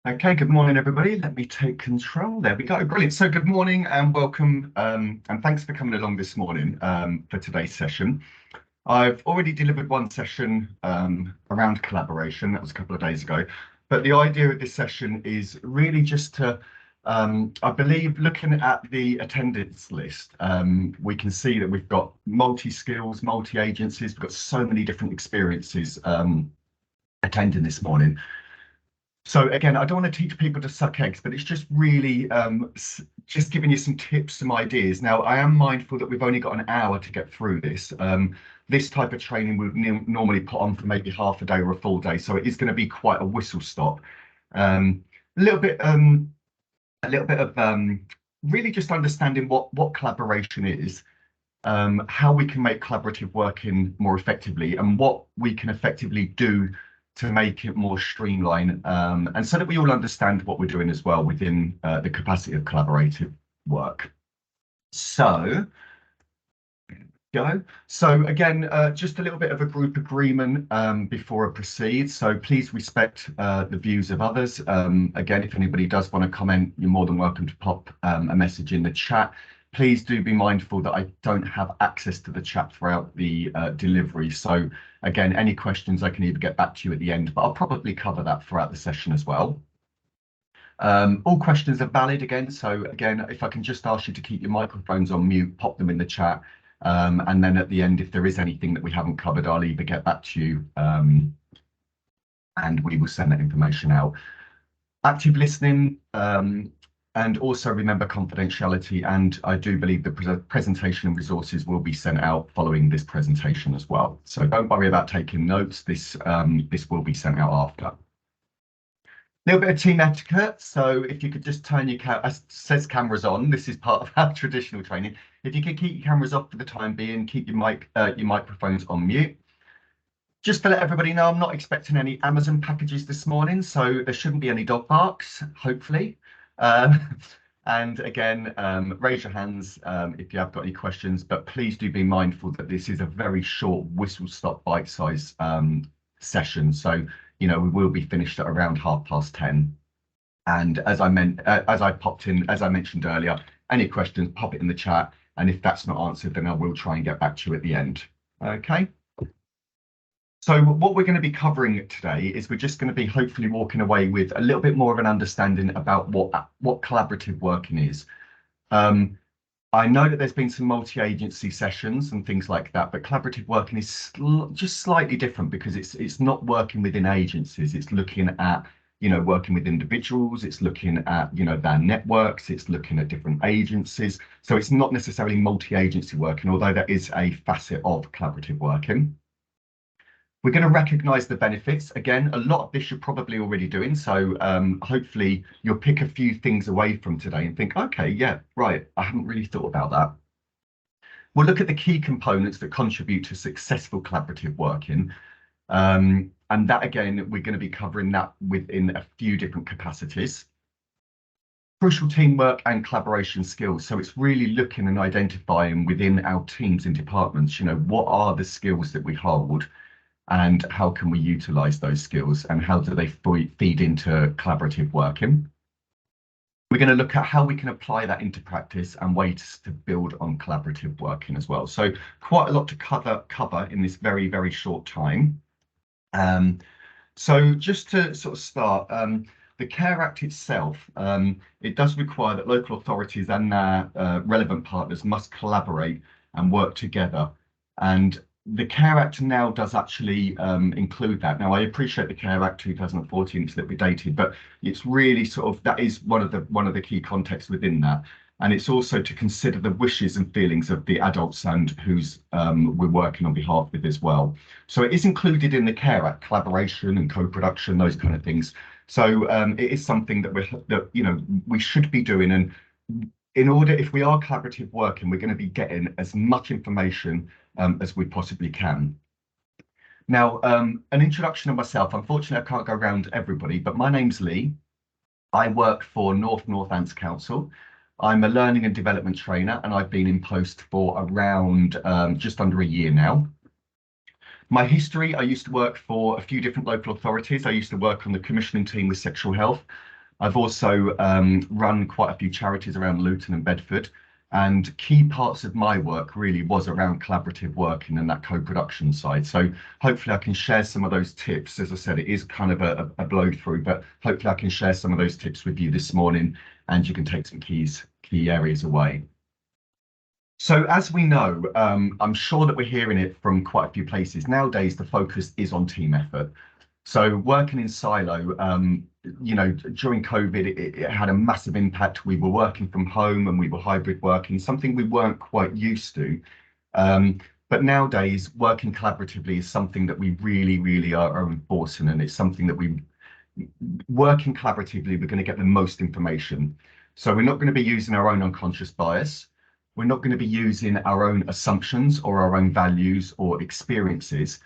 Okay, good morning, everybody. Let me take control. There we go. Brilliant. So good morning and welcome, and thanks for coming along this morning for today's session. I've already delivered one session around collaboration. That was a couple of days ago. But the idea of this session is really just to, I believe, looking at the attendance list, we can see that we've got multi-skills, multi-agencies. We've got so many different experiences attending this morning. So again, I don't want to teach people to suck eggs, but it's just really just giving you some tips, some ideas. Now, I am mindful that we've only got an hour to get through this. This type of training we would normally put on for maybe half a day or a full day, so it is going to be quite a whistle stop. A little bit of really just understanding what collaboration is, how we can make collaborative working more effectively, and what we can effectively do to make it more streamlined, and so that we all understand what we're doing as well within the capacity of collaborative work. So, go. So again, just a little bit of a group agreement before I proceed. So please respect the views of others. Again, if anybody does want to comment, you're more than welcome to pop a message in the chat. Please do be mindful that I don't have access to the chat throughout the delivery. So again, any questions I can either get back to you at the end, but I'll probably cover that throughout the session as well. All questions are valid again. So again, if I can just ask you to keep your microphones on mute, pop them in the chat. And then at the end, if there is anything that we haven't covered, I'll either get back to you and we will send that information out. Active listening, and also remember confidentiality. And I do believe the presentation and resources will be sent out following this presentation as well. So don't worry about taking notes. This will be sent out after. Little bit of team etiquette. So if you could just turn your says cameras on. This is part of our traditional training. If you could keep your cameras off for the time being, keep your microphones on mute. Just to let everybody know, I'm not expecting any Amazon packages this morning, so there shouldn't be any dog barks, hopefully. And again, raise your hands if you have got any questions, but please do be mindful that this is a very short whistle-stop bite-size session. So, you know, we will be finished at around 10:30. And as I mentioned earlier, any questions, pop it in the chat. And if that's not answered, then I will try and get back to you at the end. Okay. So what we're going to be covering today is we're just going to be hopefully walking away with a little bit more of an understanding about what collaborative working is. I know that there's been some multi-agency sessions and things like that, but collaborative working is just slightly different because it's not working within agencies. It's looking at, you know, working with individuals. It's looking at, you know, their networks. It's looking at different agencies. So it's not necessarily multi-agency working, although that is a facet of collaborative working. We're going to recognise the benefits. Again, a lot of this you're probably already doing. So hopefully you'll pick a few things away from today and think, okay, yeah, right, I haven't really thought about that. We'll look at the key components that contribute to successful collaborative working. And that, again, we're going to be covering that within a few different capacities. Crucial teamwork and collaboration skills. So it's really looking and identifying within our teams and departments, you know, what are the skills that we hold and how can we utilize those skills and how do they feed into collaborative working. We're going to look at how we can apply that into practice and ways to build on collaborative working as well. So quite a lot to cover in this very, very short time. So just to sort of start, the CARE Act itself, it does require that local authorities and their relevant partners must collaborate and work together. And the CARE Act now does actually include that. Now, I appreciate the CARE Act 2014, it's a little bit dated, but it's really sort of, that is one of the key contexts within that. And it's also to consider the wishes and feelings of the adults and who's we're working on behalf with as well. So it is included in the CARE Act, collaboration and co-production, those kind of things. So it is something that you know, we should be doing. And in order, if we are collaborative working, we're going to be getting as much information as we possibly can. Now, an introduction of myself. Unfortunately, I can't go around everybody, but my name's Lee. I work for North Ants Council. I'm a learning and development trainer, and I've been in post for around just under a year now. My history, I used to work for a few different local authorities. I used to work on the commissioning team with sexual health. I've also run quite a few charities around Luton and Bedford. And key parts of my work really was around collaborative working and that co-production side. So hopefully I can share some of those tips. As I said, it is kind of a blow through, but hopefully I can share some of those tips with you this morning and you can take some key areas away. So as we know, I'm sure that we're hearing it from quite a few places. Nowadays, the focus is on team effort. So working in silo, during COVID, it had a massive impact. We were working from home and we were hybrid working, something we weren't quite used to. But nowadays, working collaboratively is something that we really, really are enforcing, and it's something that working collaboratively, we're going to get the most information. So we're not going to be using our own unconscious bias. We're not going to be using our own assumptions or our own values or experiences.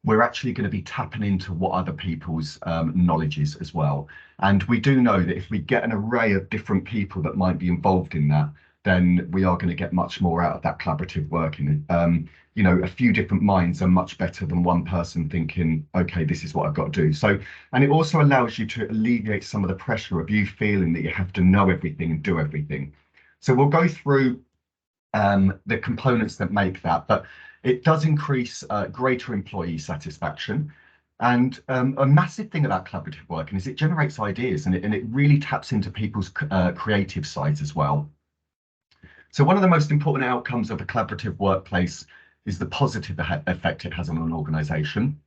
We're actually going to be tapping into what other people's knowledge is as well. And we do know that if we get an array of different people that might be involved in that, then we are going to get much more out of that collaborative working. A few different minds are much better than one person thinking, okay, this is what I've got to do. So, and it also allows you to alleviate some of the pressure of you feeling that you have to know everything and do everything. So we'll go through the components that make that, but it does increase greater employee satisfaction. And a massive thing about collaborative working is it generates ideas, and it really taps into people's creative sides as well. So one of the most important outcomes of a collaborative workplace is the positive effect it has on an organization.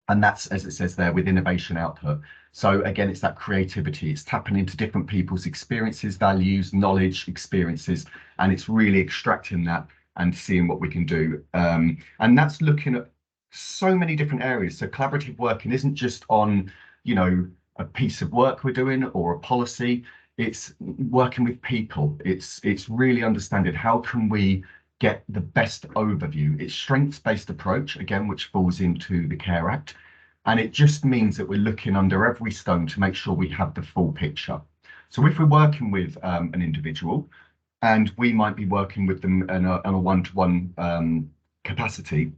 And that's, as it says there, with innovation output. So again, it's that creativity. It's tapping into different people's experiences, values, knowledge, experiences, and it's really extracting that and seeing what we can do. And that's looking at so many different areas. So collaborative working isn't just on, a piece of work we're doing or a policy. It's working with people. It's really understanding how can we get the best overview. It's strengths-based approach, again, which falls into the CARE Act. And it just means that we're looking under every stone to make sure we have the full picture. So if we're working with an individual, and we might be working with them on a one-to-one capacity,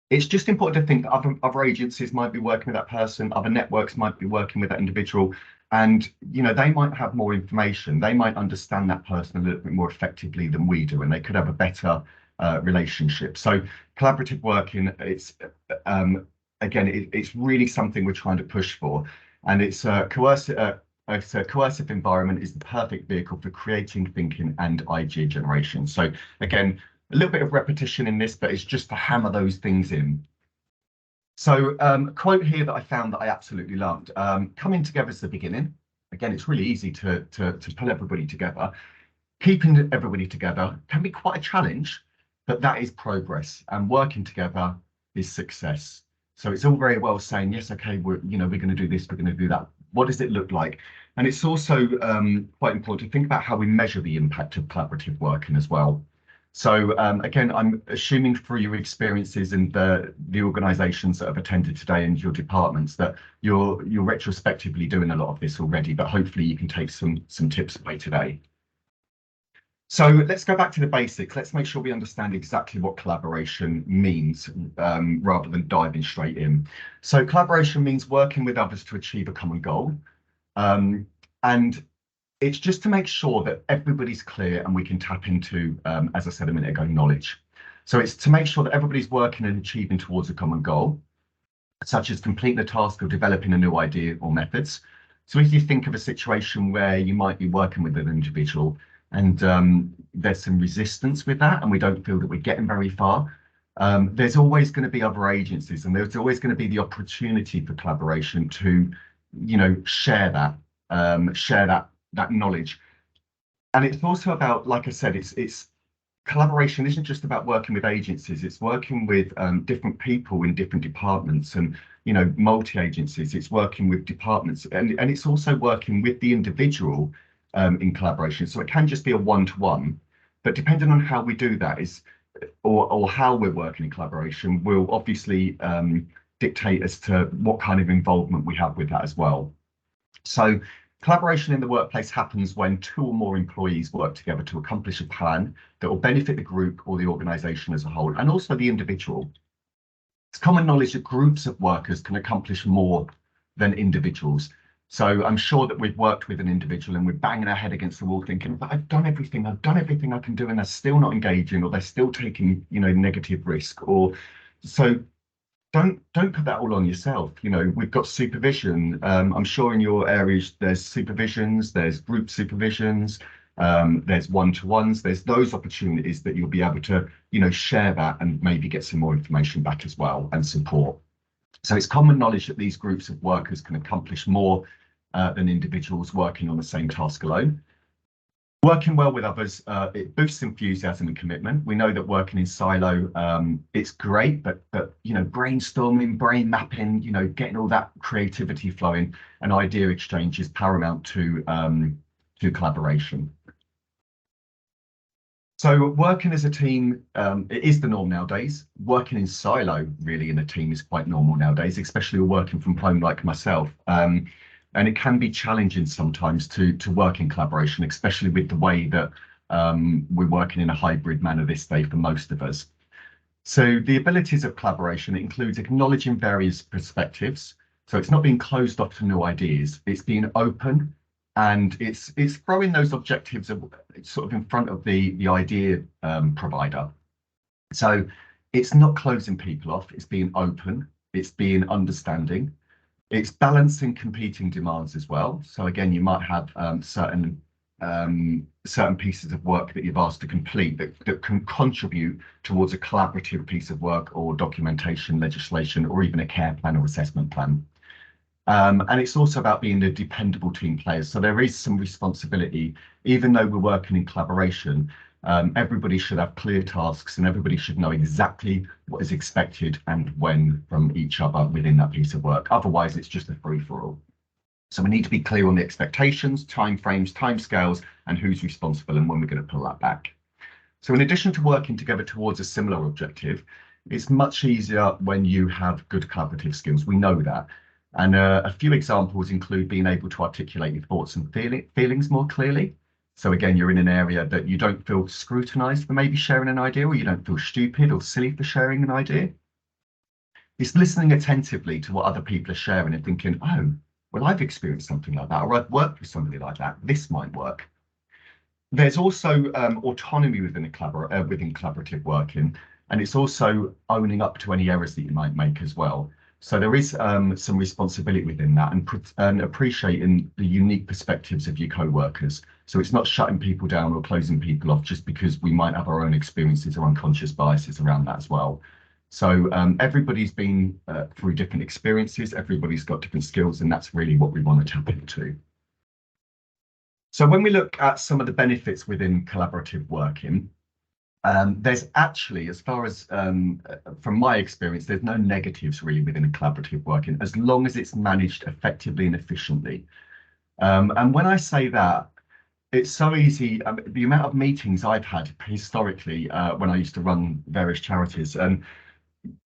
it's just important to think that other agencies might be working with that person, other networks might be working with that individual, and they might have more information. They might understand that person a little bit more effectively than we do, and they could have a better relationship. So collaborative working, it's really something we're trying to push for, and it's a coercive environment is the perfect vehicle for creating, thinking, and idea generation. So again, a little bit of repetition in this, but it's just to hammer those things in. So a quote here that I found that I absolutely loved. Coming together is the beginning. Again, it's really easy to pull everybody together. Keeping everybody together can be quite a challenge, but that is progress, and working together is success. So it's all very well saying, yes, okay, we're going to do this, we're going to do that. What does it look like? And it's also quite important to think about how we measure the impact of collaborative working as well. So again, I'm assuming through your experiences in the organisations that have attended today and your departments that you're retrospectively doing a lot of this already, but hopefully you can take some tips away today. So let's go back to the basics. Let's make sure we understand exactly what collaboration means rather than diving straight in. So collaboration means working with others to achieve a common goal. And it's just to make sure that everybody's clear and we can tap into, as I said a minute ago, knowledge. So it's to make sure that everybody's working and achieving towards a common goal, such as completing the task of developing a new idea or methods. So if you think of a situation where you might be working with an individual and there's some resistance with that and we don't feel that we're getting very far, there's always going to be other agencies, and there's always going to be the opportunity for collaboration to, share that knowledge. And it's also about, like I said, it's collaboration isn't just about working with agencies, it's working with different people in different departments and multi-agencies. It's working with departments, and it's also working with the individual in collaboration. So it can just be a one-to-one, but depending on how we do that is or how we're working in collaboration will obviously dictate as to what kind of involvement we have with that as well. So collaboration in the workplace happens when two or more employees work together to accomplish a plan that will benefit the group or the organisation as a whole, and also the individual. It's common knowledge that groups of workers can accomplish more than individuals. So I'm sure that we've worked with an individual and we're banging our head against the wall thinking, but I've done everything I can do, and they're still not engaging, or they're still taking, negative risk. Or so don't put that all on yourself. We've got supervision. I'm sure in your areas there's supervisions, there's group supervisions, there's one-to-ones, there's those opportunities that you'll be able to, share that and maybe get some more information back as well and support. So it's common knowledge that these groups of workers can accomplish more than individuals working on the same task alone. Working well with others, it boosts enthusiasm and commitment. We know that working in silo, it's great, but brainstorming, brain mapping, getting all that creativity flowing and idea exchange is paramount to collaboration. So working as a team, it is the norm nowadays. Working in silo, really, in a team is quite normal nowadays, especially working from home like myself. And it can be challenging sometimes to work in collaboration, especially with the way that we're working in a hybrid manner this day for most of us. So the abilities of collaboration includes acknowledging various perspectives. So it's not being closed off to new ideas, it's being open, and it's throwing those objectives sort of in front of the idea provider. So it's not closing people off, it's being open, it's being understanding. It's balancing competing demands as well. So again, you might have certain pieces of work that you've asked to complete that can contribute towards a collaborative piece of work or documentation, legislation, or even a care plan or assessment plan. And it's also about being a dependable team player. So there is some responsibility, even though we're working in collaboration. Everybody should have clear tasks and everybody should know exactly what is expected and when from each other within that piece of work. Otherwise, it's just a free-for-all. So we need to be clear on the expectations, timeframes, timescales, and who's responsible and when we're going to pull that back. So in addition to working together towards a similar objective, it's much easier when you have good collaborative skills. We know that. And a few examples include being able to articulate your thoughts and feelings more clearly. So again, you're in an area that you don't feel scrutinized for maybe sharing an idea, or you don't feel stupid or silly for sharing an idea. It's listening attentively to what other people are sharing and thinking, oh, well, I've experienced something like that, or I've worked with somebody like that. This might work. There's also autonomy within collaborative working, and it's also owning up to any errors that you might make as well. So there is some responsibility within that, and appreciating the unique perspectives of your co-workers. So it's not shutting people down or closing people off just because we might have our own experiences or unconscious biases around that as well. So everybody's been through different experiences, everybody's got different skills, and that's really what we want to tap into. So when we look at some of the benefits within collaborative working, there's actually, as far as from my experience, there's no negatives really within a collaborative working, as long as it's managed effectively and efficiently. And when I say that, it's so easy. The amount of meetings I've had historically when I used to run various charities, and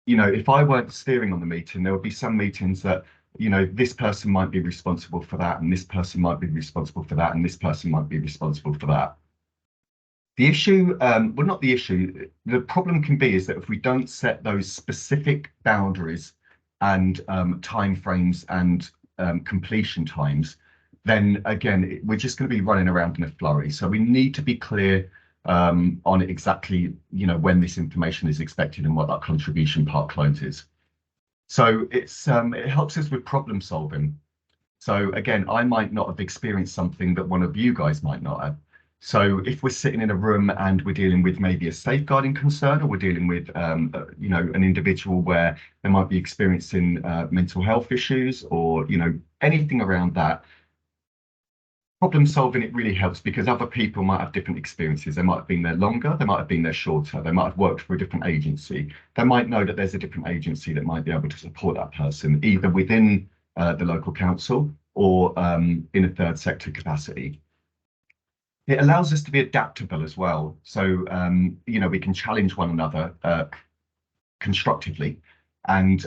if I weren't steering on the meeting, there would be some meetings that this person might be responsible for that, and this person might be responsible for that, and this person might be responsible for that. The issue, well, not the issue, the problem can be is that if we don't set those specific boundaries and timeframes and completion times, then again, we're just going to be running around in a flurry. So we need to be clear on exactly, when this information is expected and what that contribution part closes. So it helps us with problem solving. So again, I might not have experienced something that one of you guys might not have. So if we're sitting in a room and we're dealing with maybe a safeguarding concern, or we're dealing with, an individual where they might be experiencing mental health issues, or, anything around that, problem solving, it really helps because other people might have different experiences. They might have been there longer, they might have been there shorter, they might have worked for a different agency. They might know that there's a different agency that might be able to support that person, either within the local council or in a third sector capacity. It allows us to be adaptable as well. So, we can challenge one another constructively, and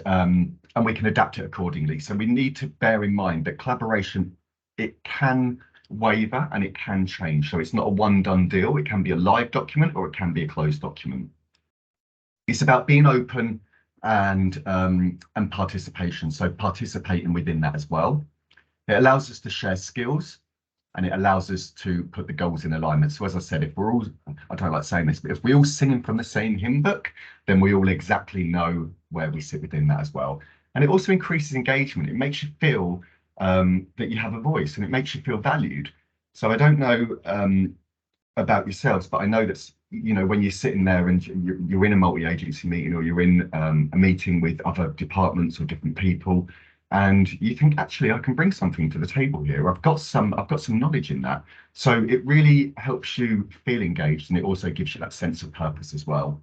we can adapt it accordingly. So we need to bear in mind that collaboration, it can waver and it can change. So it's not a one done deal. It can be a live document or it can be a closed document. It's about being open and participation. So participating within that as well. It allows us to share skills, and it allows us to put the goals in alignment. So as I said, if we're all, I don't like saying this, but if we're all singing from the same hymn book, then we all exactly know where we sit within that as well. And it also increases engagement. It makes you feel that you have a voice, and it makes you feel valued. So I don't know about yourselves, but I know that, you know, when you're sitting there and you're in a multi-agency meeting, or you're in a meeting with other departments or different people, and you think, actually, I can bring something to the table here. I've got some knowledge in that. So it really helps you feel engaged, and it also gives you that sense of purpose as well.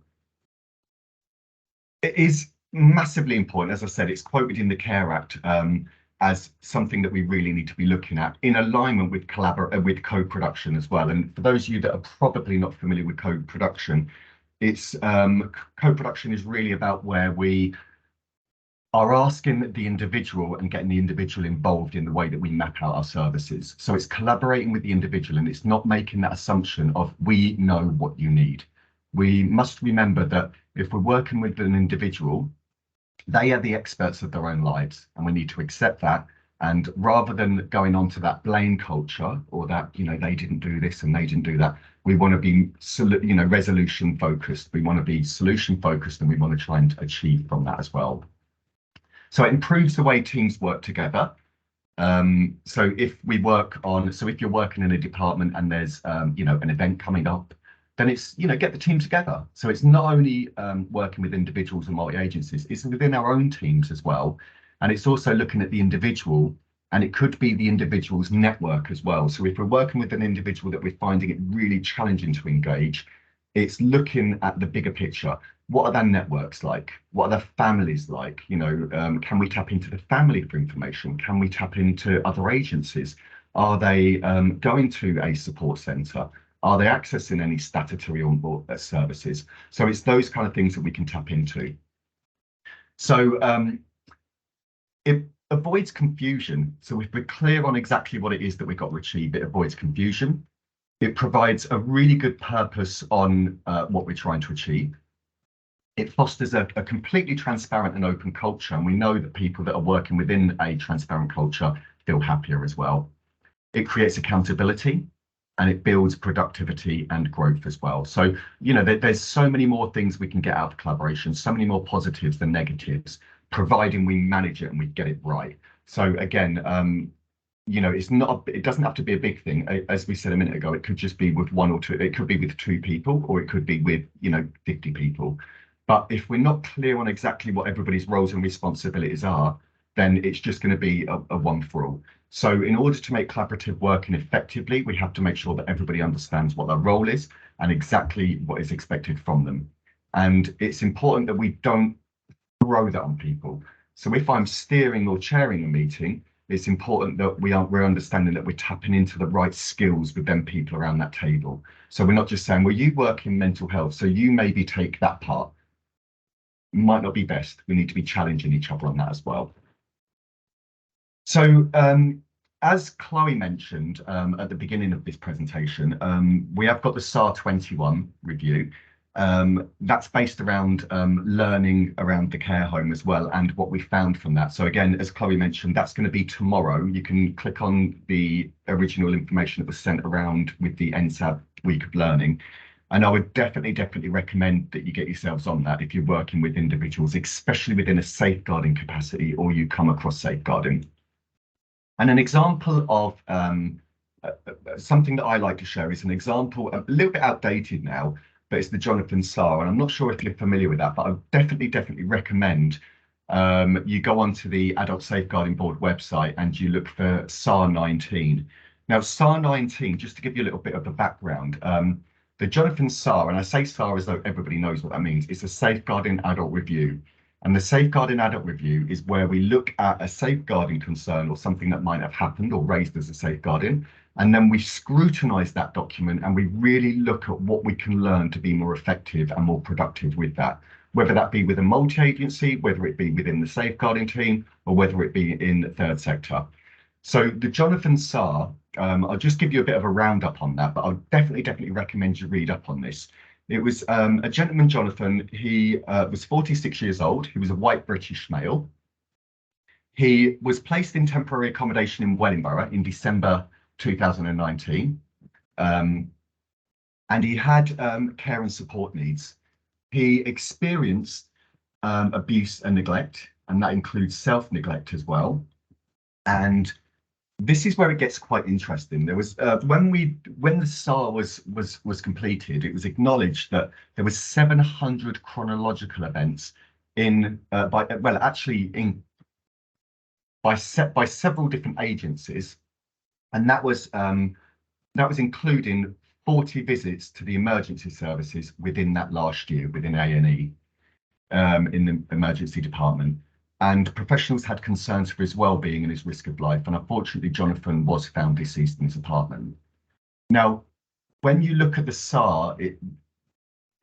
It is massively important. As I said, it's quoted in the Care Act as something that we really need to be looking at in alignment with co-production as well. And for those of you that are probably not familiar with co-production, it's co-production is really about where we are asking the individual and getting the individual involved in the way that we map out our services. So it's collaborating with the individual, and it's not making that assumption of we know what you need. We must remember that if we're working with an individual, they are the experts of their own lives, and we need to accept that. And rather than going on to that blame culture, or that, you know, they didn't do this and they didn't do that, we want to be, you know, resolution focused. We want to be solution focused, and we want to try and achieve from that as well. So it improves the way teams work together. So if you're working in a department and there's you know, an event coming up, then it's, you know, get the team together. So it's not only working with individuals and multi-agencies, it's within our own teams as well. And it's also looking at the individual, and it could be the individual's network as well. So if we're working with an individual that we're finding it really challenging to engage, it's looking at the bigger picture. What are their networks like? What are their families like? You know, can we tap into the family for information? Can we tap into other agencies? Are they going to a support centre? Are they accessing any statutory onboard services? So it's those kind of things that we can tap into. So it avoids confusion. So if we're clear on exactly what it is that we've got to achieve, it avoids confusion. It provides a really good purpose on what we're trying to achieve. It fosters a completely transparent and open culture, and we know that people that are working within a transparent culture feel happier as well. It creates accountability, and it builds productivity and growth as well. So, you know, there's so many more things we can get out of collaboration, so many more positives than negatives, providing we manage it and we get it right. So again, you know, it doesn't have to be a big thing. As we said a minute ago, it could just be with one or two, it could be with 2 people, or it could be with, you know, 50 people. But if we're not clear on exactly what everybody's roles and responsibilities are, then it's just going to be a one for all. So in order to make collaborative working effectively, we have to make sure that everybody understands what their role is and exactly what is expected from them. And it's important that we don't throw that on people. So if I'm steering or chairing a meeting, it's important that we're understanding that we're tapping into the right skills with them people around that table. So we're not just saying, well, you work in mental health, so you maybe take that part. Might not be best. We need to be challenging each other on that as well. So as Chloe mentioned at the beginning of this presentation, we have got the SAR 21 review. That's based around learning around the care home as well, and what we found from that. So again, as Chloe mentioned, that's going to be tomorrow. You can click on the original information that was sent around with the NSAB week of learning. And I would definitely recommend that you get yourselves on that if you're working with individuals, especially within a safeguarding capacity, or you come across safeguarding. And an example of something that I like to share is an example, a little bit outdated now, but it's the Jonathan SAR. And I'm not sure if you're familiar with that, but I definitely recommend you go onto the Adult Safeguarding Board website and you look for SAR 19. Now, SAR 19, just to give you a little bit of a background, the Jonathan SAR, and I say SAR as though everybody knows what that means, it's a Safeguarding Adult Review. And the Safeguarding Adult Review is where we look at a safeguarding concern or something that might have happened or raised as a safeguarding, and then we scrutinise that document and we really look at what we can learn to be more effective and more productive with that, whether that be with a multi-agency, whether it be within the safeguarding team, or whether it be in the third sector. So the Jonathan SAR, I'll just give you a bit of a roundup on that, but I'll definitely recommend you read up on this. It was a gentleman, Jonathan. He was 46 years old. He was a white British male. He was placed in temporary accommodation in Wellingborough in December 2019. And he had care and support needs. He experienced abuse and neglect, and that includes self-neglect as well. And this is where it gets quite interesting. There was when the SAR was completed, it was acknowledged that there was 700 chronological events by several different agencies, and that was including 40 visits to the emergency services within that last year within A&E in the emergency department. And professionals had concerns for his well-being and his risk of life. And unfortunately, Jonathan was found deceased in his apartment. Now, when you look at the SAR,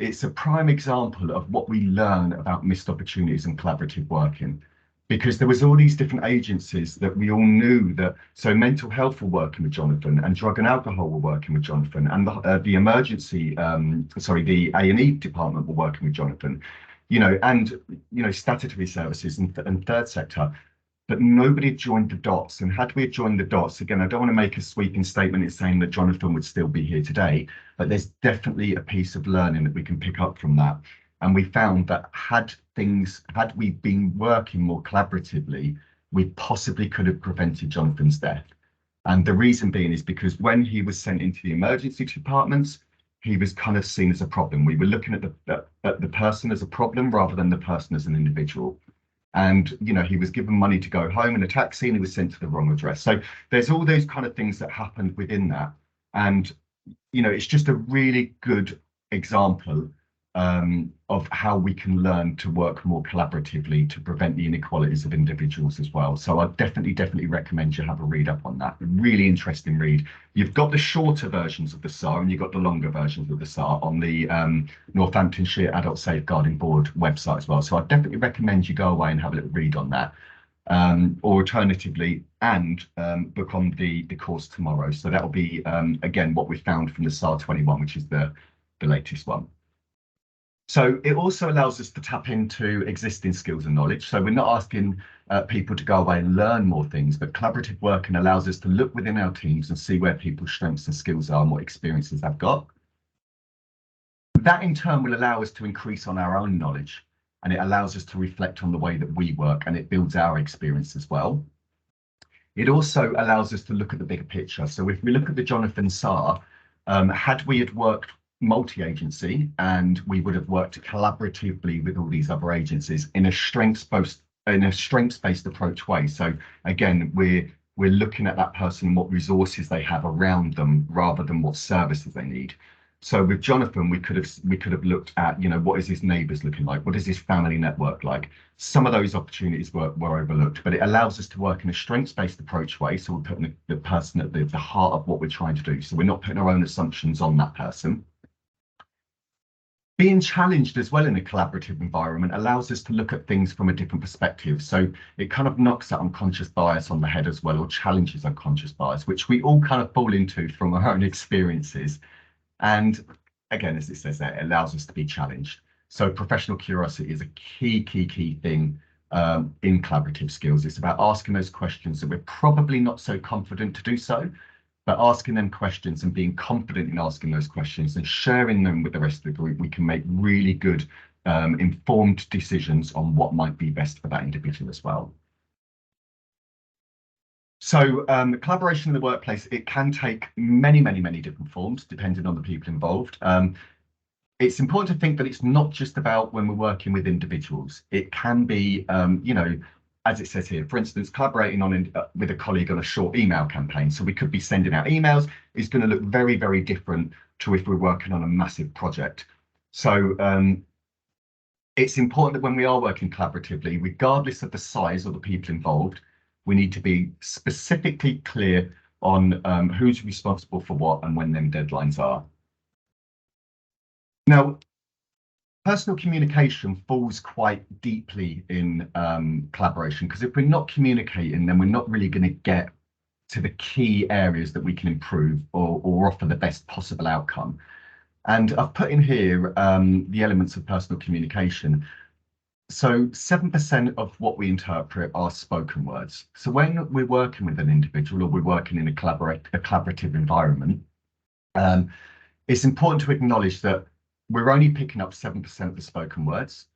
it's a prime example of what we learn about missed opportunities and collaborative working, because there was all these different agencies that we all knew that. So mental health were working with Jonathan, and drug and alcohol were working with Jonathan, and the A&E department were working with Jonathan. And statutory services and third sector, but nobody joined the dots. And had we joined the dots, again, I don't want to make a sweeping statement in saying that Jonathan would still be here today, but there's definitely a piece of learning that we can pick up from that. And we found that had we been working more collaboratively, we possibly could have prevented Jonathan's death. And the reason being is because when he was sent into the emergency departments, he was kind of seen as a problem. We were looking at the person as a problem rather than the person as an individual. And he was given money to go home in a taxi, and he was sent to the wrong address. So there's all those kind of things that happened within that. And it's just a really good example of how we can learn to work more collaboratively to prevent the inequalities of individuals as well. So I definitely recommend you have a read up on that. Really interesting read. You've got the shorter versions of the SAR and you've got the longer versions of the SAR on the Northamptonshire Adult Safeguarding Board website as well. So I definitely recommend you go away and have a little read on that. Or alternatively, book on the course tomorrow. So that'll be, again, what we found from the SAR 21, which is the latest one. So it also allows us to tap into existing skills and knowledge. So we're not asking people to go away and learn more things, but collaborative working allows us to look within our teams and see where people's strengths and skills are and what experiences they've got. That in turn will allow us to increase on our own knowledge, and it allows us to reflect on the way that we work, and it builds our experience as well. It also allows us to look at the bigger picture. So if we look at the Jonathan SAR, had worked multi-agency, and we would have worked collaboratively with all these other agencies in a strengths-based approach way. So again, we're looking at that person and what resources they have around them rather than what services they need. So with Jonathan, we could have looked at, what is his neighbours looking like? What is his family network like? Some of those opportunities were overlooked, but it allows us to work in a strengths-based approach way. So we're putting the person at the heart of what we're trying to do. So we're not putting our own assumptions on that person. Being challenged as well in a collaborative environment allows us to look at things from a different perspective. So it kind of knocks that unconscious bias on the head as well, or challenges unconscious bias, which we all kind of fall into from our own experiences. And again, as it says there, it allows us to be challenged. So professional curiosity is a key thing in collaborative skills. It's about asking those questions that we're probably not so confident to do so, but asking them questions and being confident in asking those questions and sharing them with the rest of the group, we can make really good informed decisions on what might be best for that individual as well. So collaboration in the workplace, it can take many different forms depending on the people involved. It's important to think that it's not just about when we're working with individuals. It can be, as it says here, for instance, collaborating with a colleague on a short email campaign. So we could be sending out emails. It's going to look very different to if we're working on a massive project. So it's important that when we are working collaboratively, regardless of the size or the people involved, we need to be specifically clear on who's responsible for what and when them deadlines are. Now, personal communication falls quite deeply in collaboration, because if we're not communicating, then we're not really going to get to the key areas that we can improve or offer the best possible outcome. And I've put in here the elements of personal communication. So 7% of what we interpret are spoken words. So when we're working with an individual or we're working in a collaborative environment, it's important to acknowledge that we're only picking up 7% of the spoken words.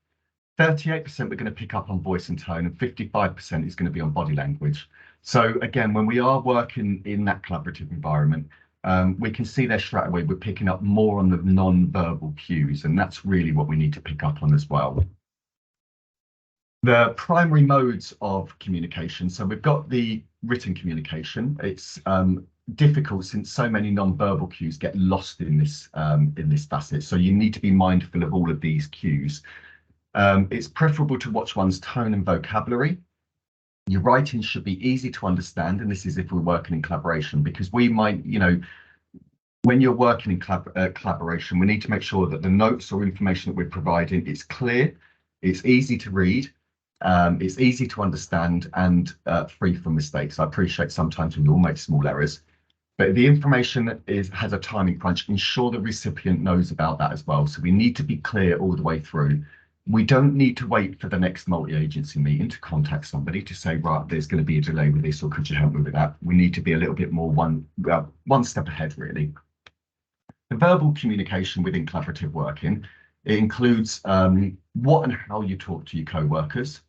38% we're going to pick up on voice and tone, and 55% is going to be on body language. So again, when we are working in that collaborative environment, we can see there straight away we're picking up more on the non-verbal cues, and that's really what we need to pick up on as well. The primary modes of communication. So we've got the written communication. It's difficult since so many non-verbal cues get lost in this facet. So you need to be mindful of all of these cues. It's preferable to watch one's tone and vocabulary. Your writing should be easy to understand, and this is if we're working in collaboration, because we might, when you're working in collaboration, we need to make sure that the notes or information that we're providing is clear, it's easy to read, it's easy to understand, and free from mistakes. I appreciate sometimes we all make small errors, but the information has a timing crunch. Ensure the recipient knows about that as well. So we need to be clear all the way through. We don't need to wait for the next multi-agency meeting to contact somebody to say, right, there's going to be a delay with this, or could you help me with that? We need to be a little bit more one step ahead, really. The verbal communication within collaborative working, it includes what and how you talk to your co-workers.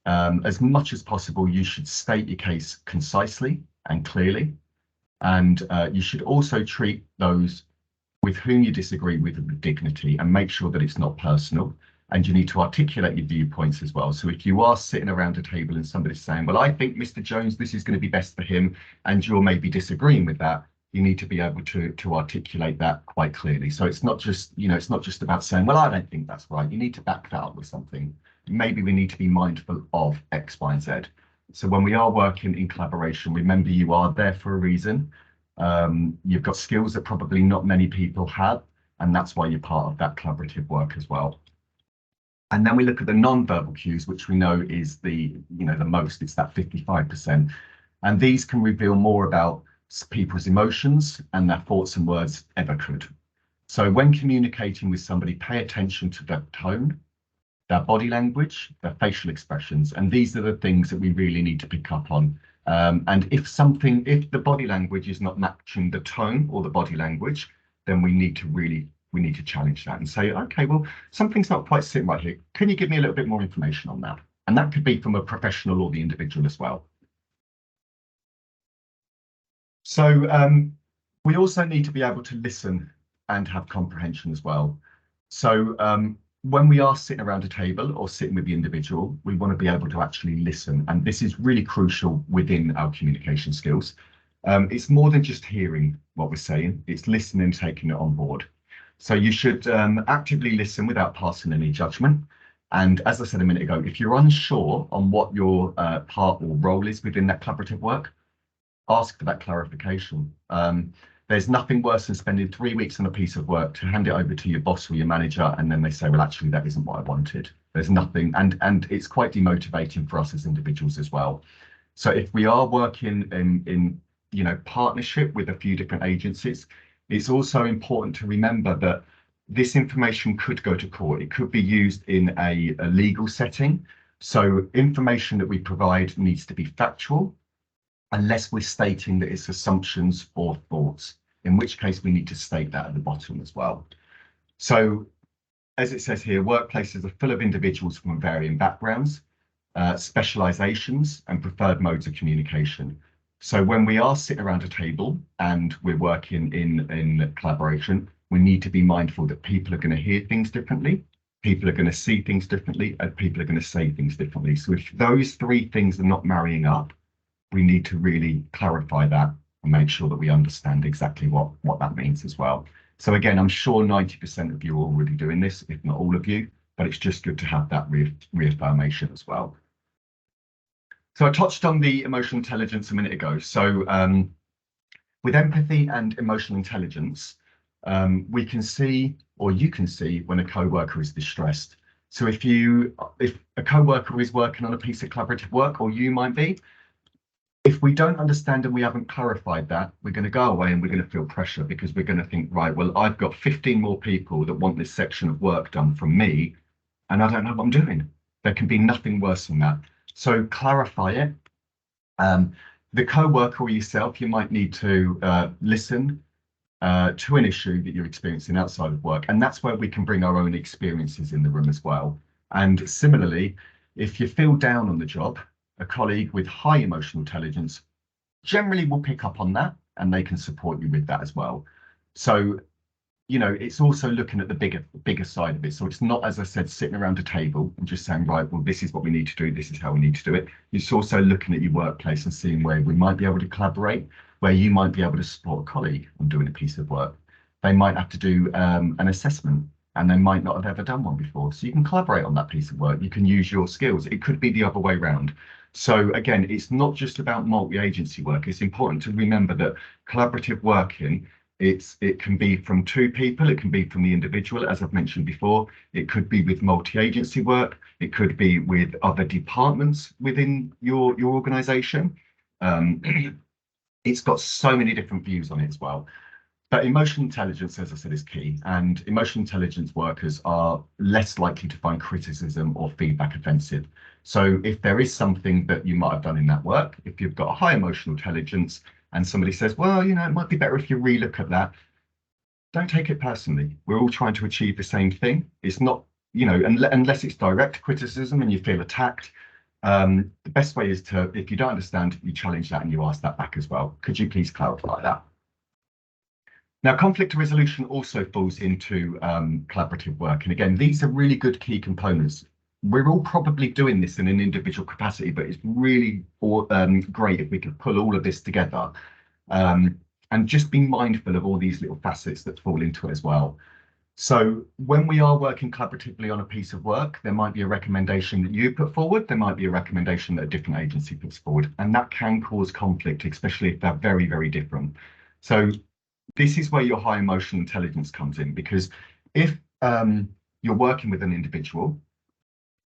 As much as possible, you should state your case concisely and clearly. And you should also treat those with whom you disagree with dignity, and make sure that it's not personal. And you need to articulate your viewpoints as well. So if you are sitting around a table and somebody's saying, well, I think Mr. Jones, this is going to be best for him, and you're maybe disagreeing with that, you need to be able to articulate that quite clearly. So it's not just, it's not just about saying, well, I don't think that's right. You need to back that up with something. Maybe we need to be mindful of X, Y, and Z. So when we are working in collaboration, remember you are there for a reason. You've got skills that probably not many people have, and that's why you're part of that collaborative work as well. And then we look at the non-verbal cues, which we know is the most, it's that 55%. And these can reveal more about people's emotions and their thoughts and words ever could. So when communicating with somebody, pay attention to their tone, their body language, their facial expressions. And these are the things that we really need to pick up on. And if the body language is not matching the tone or the body language, then we need to challenge that and say, okay, well, something's not quite sitting right here. Can you give me a little bit more information on that? And that could be from a professional or the individual as well. So we also need to be able to listen and have comprehension as well. So when we are sitting around a table or sitting with the individual, we want to be able to actually listen. And this is really crucial within our communication skills. It's more than just hearing what we're saying, it's listening and taking it on board. So you should actively listen without passing any judgment. And as I said a minute ago, if you're unsure on what your part or role is within that collaborative work, ask for that clarification. There's nothing worse than spending 3 weeks on a piece of work to hand it over to your boss or your manager, and then they say, well, actually, that isn't what I wanted. There's nothing, and it's quite demotivating for us as individuals as well. So if we are working in partnership with a few different agencies, it's also important to remember that this information could go to court. It could be used in a legal setting. So information that we provide needs to be factual, unless we're stating that it's assumptions or thoughts, in which case we need to state that at the bottom as well. So as it says here, workplaces are full of individuals from varying backgrounds, specializations, and preferred modes of communication. So when we are sitting around a table and we're working in collaboration, we need to be mindful that people are going to hear things differently, people are going to see things differently, and people are going to say things differently. So if those three things are not marrying up, we need to really clarify that and make sure that we understand exactly what that means as well. So again, I'm sure 90% of you are already doing this, if not all of you, but it's just good to have that reaffirmation as well. So I touched on the emotional intelligence a minute ago. So with empathy and emotional intelligence, we can see, or you can see, when a co-worker is distressed. So if a co-worker is working on a piece of collaborative work, or you might be, If we don't understand and we haven't clarified that, we're going to go away and we're going to feel pressure because we're going to think, right, well, I've got 15 more people that want this section of work done from me, and I don't know what I'm doing. There can be nothing worse than that. So clarify it. The co-worker or yourself, you might need to listen to an issue that you're experiencing outside of work. And that's where we can bring our own experiences in the room as well. And similarly, if you feel down on the job, a colleague with high emotional intelligence generally will pick up on that and they can support you with that as well. So, you know, it's also looking at the bigger side of it. So it's not, as I said, sitting around a table and just saying, right, well, this is what we need to do. This is how we need to do it. It's also looking at your workplace and seeing where we might be able to collaborate, where you might be able to support a colleague on doing a piece of work. They might have to do an assessment and they might not have ever done one before. So you can collaborate on that piece of work. You can use your skills. It could be the other way around. So again, it's not just about multi-agency work. It's important to remember that collaborative working, it can be from two people, it can be from the individual, as I've mentioned before, it could be with multi-agency work, it could be with other departments within your organization. It's got so many different views on it as well. But emotional intelligence, as I said, is key, and emotional intelligence workers are less likely to find criticism or feedback offensive. So if there is something that you might have done in that work, if you've got a high emotional intelligence and somebody says, well, you know, it might be better if you relook at that, don't take it personally. We're all trying to achieve the same thing. It's not, you know, unless it's direct criticism and you feel attacked, the best way is to, if you don't understand, you challenge that and you ask that back as well. Could you please clarify that? Now, conflict resolution also falls into collaborative work. And again, these are really good key components. We're all probably doing this in an individual capacity, but it's really great if we could pull all of this together and just be mindful of all these little facets that fall into it as well. So when we are working collaboratively on a piece of work, there might be a recommendation that you put forward, there might be a recommendation that a different agency puts forward, and that can cause conflict, especially if they're very, very different. So this is where your high emotional intelligence comes in, because if you're working with an individual,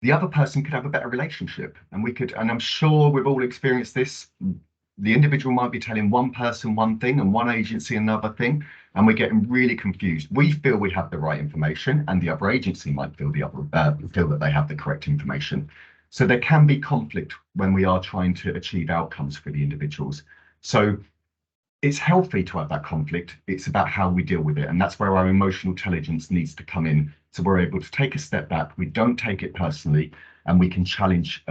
the other person could have a better relationship, and I'm sure we've all experienced this. The individual might be telling one person one thing and one agency another thing, and we're getting really confused. We feel we have the right information, and the other agency might feel that they have the correct information. So there can be conflict when we are trying to achieve outcomes for the individuals. So it's healthy to have that conflict. It's about how we deal with it. And that's where our emotional intelligence needs to come in. So we're able to take a step back. We don't take it personally, and we can challenge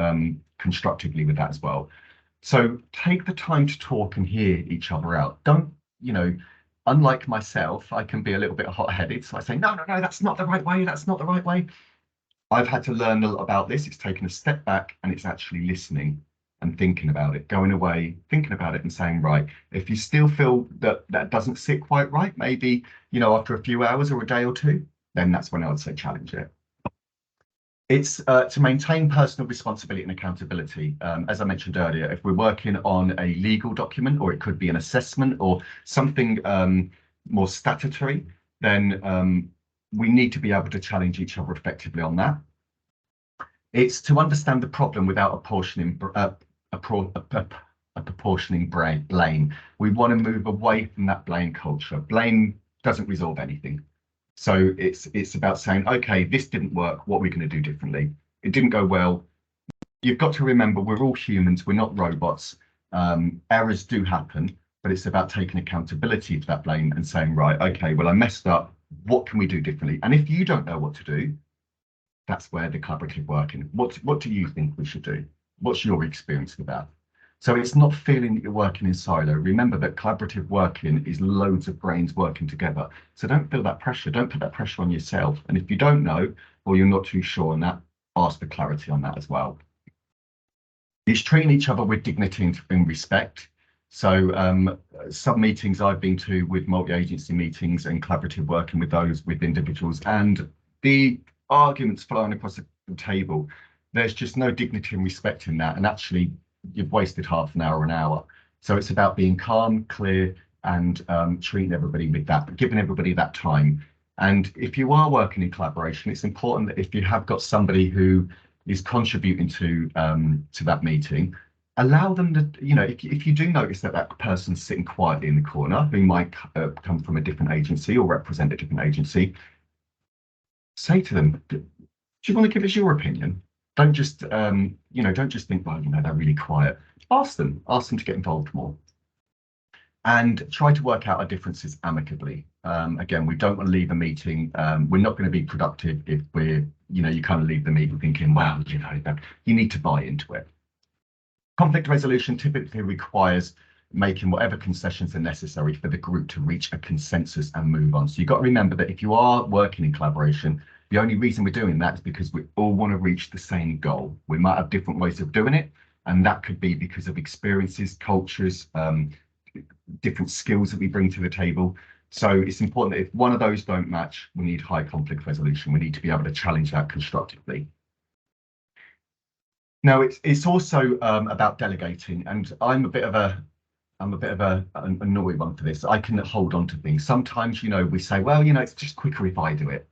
constructively with that as well. So take the time to talk and hear each other out. Don't, you know, unlike myself, I can be a little bit hot-headed. So I say, no, that's not the right way. That's not the right way. I've had to learn a lot about this. It's taken a step back and it's actually listening and thinking about it, going away, thinking about it and saying, right, if you still feel that that doesn't sit quite right, maybe, you know, after a few hours or a day or two, then that's when I would say challenge it. It's to maintain personal responsibility and accountability. As I mentioned earlier, if we're working on a legal document, or it could be an assessment or something more statutory, then we need to be able to challenge each other effectively on that. It's to understand the problem without apportioning blame. We want to move away from that blame culture. Blame doesn't resolve anything. So it's about saying, okay, this didn't work. What are we going to do differently? It didn't go well. You've got to remember, we're all humans. We're not robots. Errors do happen, but it's about taking accountability for that blame and saying, right, okay, well, I messed up. What can we do differently? And if you don't know what to do, that's where the collaborative working. What do you think we should do? What's your experience with that? So it's not feeling that you're working in silo. Remember that collaborative working is loads of brains working together. So don't feel that pressure. Don't put that pressure on yourself. And if you don't know, or you're not too sure on that, ask for clarity on that as well. It's treating each other with dignity and respect. So some meetings I've been to with multi-agency meetings and collaborative working with those with individuals, and the arguments flying across the table, there's just no dignity and respect in that. And actually, you've wasted half an hour. So it's about being calm, clear, and treating everybody with that, giving everybody that time. And if you are working in collaboration, it's important that if you have got somebody who is contributing to that meeting, allow them to, if you do notice that that person's sitting quietly in the corner, who might come from a different agency or represent a different agency, say to them, do you want to give us your opinion? Don't just, don't just think, well, they're really quiet. Ask them to get involved more, and try to work out our differences amicably. Again, we don't want to leave a meeting. We're not going to be productive if you kind of leave the meeting thinking, well, you need to buy into it. Conflict resolution typically requires making whatever concessions are necessary for the group to reach a consensus and move on. So you've got to remember that if you are working in collaboration, the only reason we're doing that is because we all want to reach the same goal. We might have different ways of doing it, and that could be because of experiences, cultures, different skills that we bring to the table. So it's important that if one of those don't match, we need high conflict resolution. We need to be able to challenge that constructively. Now, it's also about delegating, and I'm a bit of an annoying one for this. I can hold on to things. Sometimes, we say, well, it's just quicker if I do it.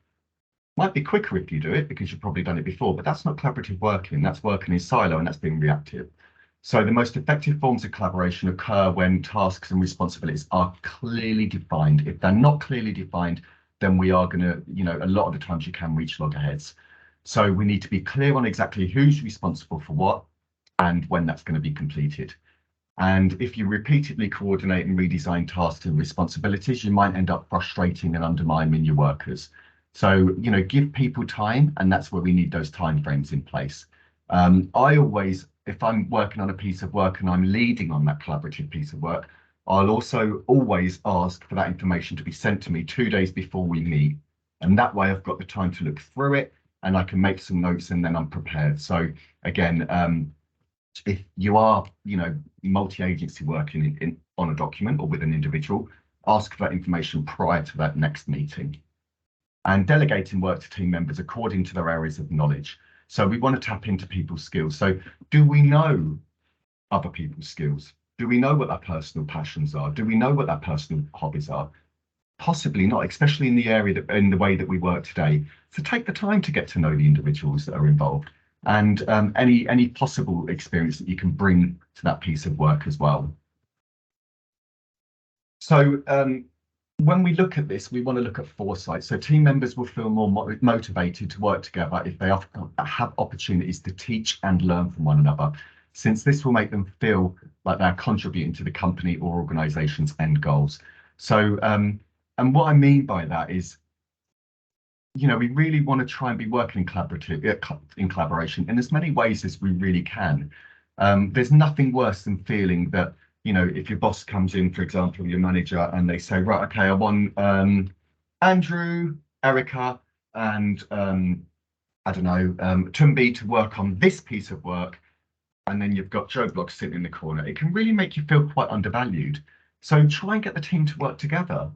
Might be quicker if you do it because you've probably done it before, but that's not collaborative working. That's working in silo, and that's being reactive. So the most effective forms of collaboration occur when tasks and responsibilities are clearly defined. If they're not clearly defined, then we are going to, a lot of the times you can reach loggerheads. So we need to be clear on exactly who's responsible for what and when that's going to be completed. And if you repeatedly coordinate and redesign tasks and responsibilities, you might end up frustrating and undermining your workers. So, give people time, and that's where we need those timeframes in place. I always, if I'm working on a piece of work and I'm leading on that collaborative piece of work, I'll also always ask for that information to be sent to me 2 days before we meet. And that way I've got the time to look through it and I can make some notes and then I'm prepared. So again, if you are, multi-agency working on a document or with an individual, ask for that information prior to that next meeting. And delegating work to team members according to their areas of knowledge. So we want to tap into people's skills. So do we know other people's skills? Do we know what their personal passions are? Do we know what their personal hobbies are? Possibly not, especially in the way that we work today. So take the time to get to know the individuals that are involved, and any possible experience that you can bring to that piece of work as well. So when we look at this, we want to look at foresight. So team members will feel more motivated to work together if they have opportunities to teach and learn from one another, since this will make them feel like they're contributing to the company or organization's end goals. So, and what I mean by that is, we really want to try and be working in collaboration in as many ways as we really can. There's nothing worse than feeling that, if your boss comes in, for example, your manager, and they say, right, okay, I want Andrew, Erica, and I don't know, Tumbi to work on this piece of work, and then you've got Joe Block sitting in the corner. It can really make you feel quite undervalued. So try and get the team to work together.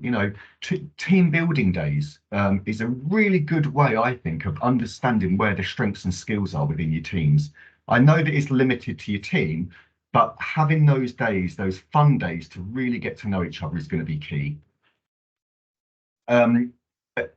Team building days is a really good way, I think, of understanding where the strengths and skills are within your teams. I know that it's limited to your team, but having those days, those fun days to really get to know each other is going to be key.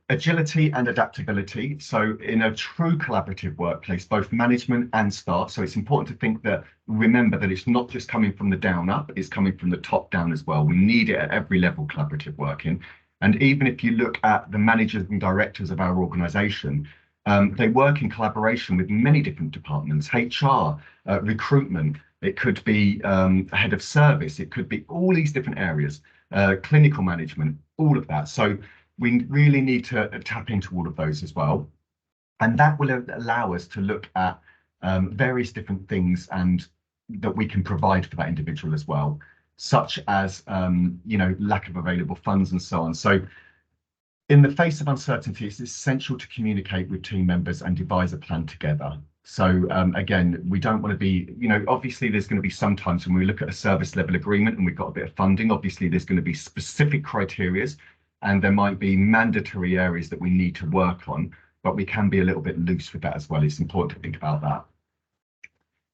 Agility and adaptability. So in a true collaborative workplace, both management and staff. So it's important to remember that it's not just coming from the down up, it's coming from the top down as well. We need it at every level, collaborative working. And even if you look at the managers and directors of our organization, they work in collaboration with many different departments, HR, recruitment, it could be head of service, it could be all these different areas, clinical management, all of that. So we really need to tap into all of those as well. And that will allow us to look at various different things and that we can provide for that individual as well, such as, lack of available funds and so on. So in the face of uncertainty, it's essential to communicate with team members and devise a plan together. So again, we don't want to be, obviously there's going to be some times when we look at a service level agreement and we've got a bit of funding, obviously there's going to be specific criterias and there might be mandatory areas that we need to work on, but we can be a little bit loose with that as well. It's important to think about that.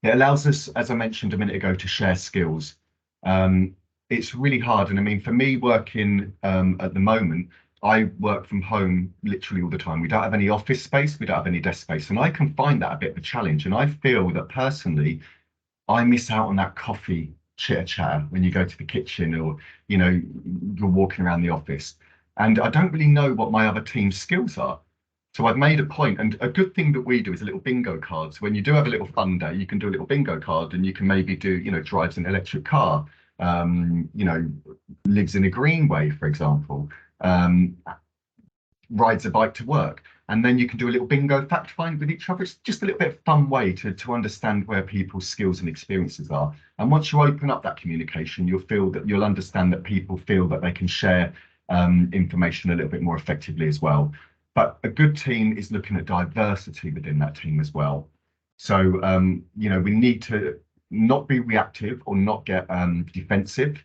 It allows us, as I mentioned a minute ago, to share skills. It's really hard. And I mean, for me working at the moment, I work from home literally all the time. We don't have any office space, we don't have any desk space, and I can find that a bit of a challenge. And I feel that personally, I miss out on that coffee chitter chat when you go to the kitchen or, you're walking around the office. And I don't really know what my other team's skills are. So I've made a point, and a good thing that we do is a little bingo card. So when you do have a little fun day, you can do a little bingo card, and you can maybe do, drives an electric car, lives in a greenway, for example, rides a bike to work. And then you can do a little bingo fact find with each other. It's just a little bit of fun way to understand where people's skills and experiences are. And once you open up that communication, you'll understand that people feel that they can share information a little bit more effectively as well. But a good team is looking at diversity within that team as well. So, we need to not be reactive or not get defensive.